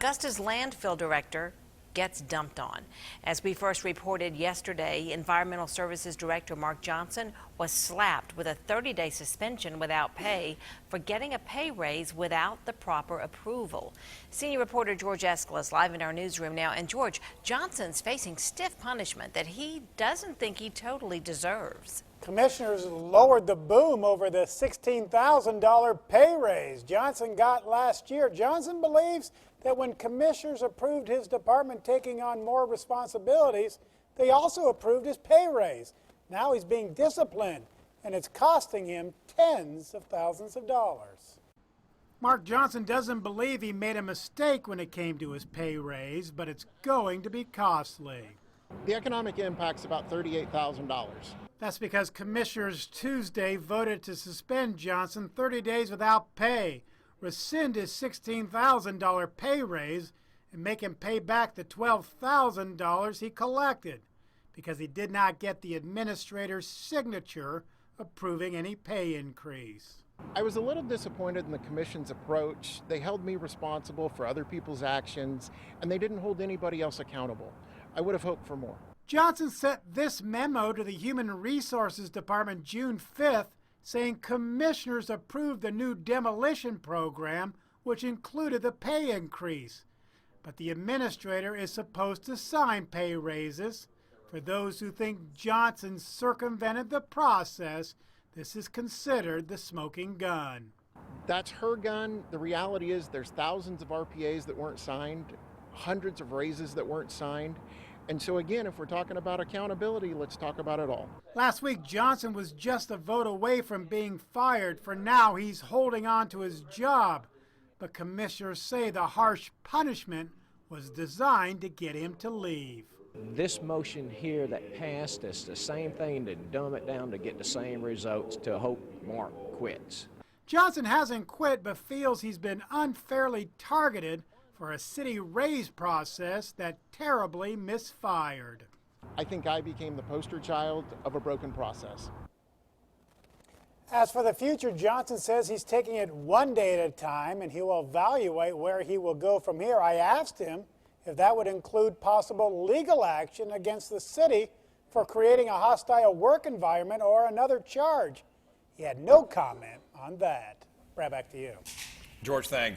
Augusta's landfill director gets dumped on. As we first reported yesterday, Environmental Services Director Mark Johnson was slapped with a 30-day suspension without pay for getting a pay raise without the proper approval. Senior reporter George Eskola is live in our newsroom now. And George, Johnson's facing stiff punishment that he doesn't think he totally deserves. Commissioners lowered the boom over the $16,000 pay raise Johnson got last year. Johnson believes that when commissioners approved his department taking on more responsibilities, they also approved his pay raise. Now he's being disciplined, and it's costing him tens of thousands of dollars. Mark Johnson doesn't believe he made a mistake when it came to his pay raise, but it's going to be costly. The economic impact's about $38,000. That's because commissioners Tuesday voted to suspend Johnson 30 days without pay, rescind his $16,000 pay raise, and make him pay back the $12,000 he collected because he did not get the administrator's signature approving any pay increase. I was a little disappointed in the commission's approach. They held me responsible for other people's actions, and they didn't hold anybody else accountable. I would have hoped for more. Johnson sent this memo to the Human Resources Department June 5th, saying commissioners approved the new demolition program, which included the pay increase. But the administrator is supposed to sign pay raises. For those who think Johnson circumvented the process, this is considered the smoking gun. That's her gun. The reality is there's thousands of RPAs that weren't signed, hundreds of raises that weren't signed. And so again, if we're talking about accountability, let's talk about it all. Last week, Johnson was just a vote away from being fired. For now, he's holding on to his job. But commissioners say the harsh punishment was designed to get him to leave. This motion here that passed is the same thing to dumb it down to get the same results to hope Mark quits. Johnson hasn't quit but feels he's been unfairly targeted for a city raise process that terribly misfired. I think I became the poster child of a broken process. As for the future, Johnson says he's taking it one day at a time and he will evaluate where he will go from here. I asked him if that would include possible legal action against the city for creating a hostile work environment or another charge. He had no comment on that. Right back to you. George, thanks.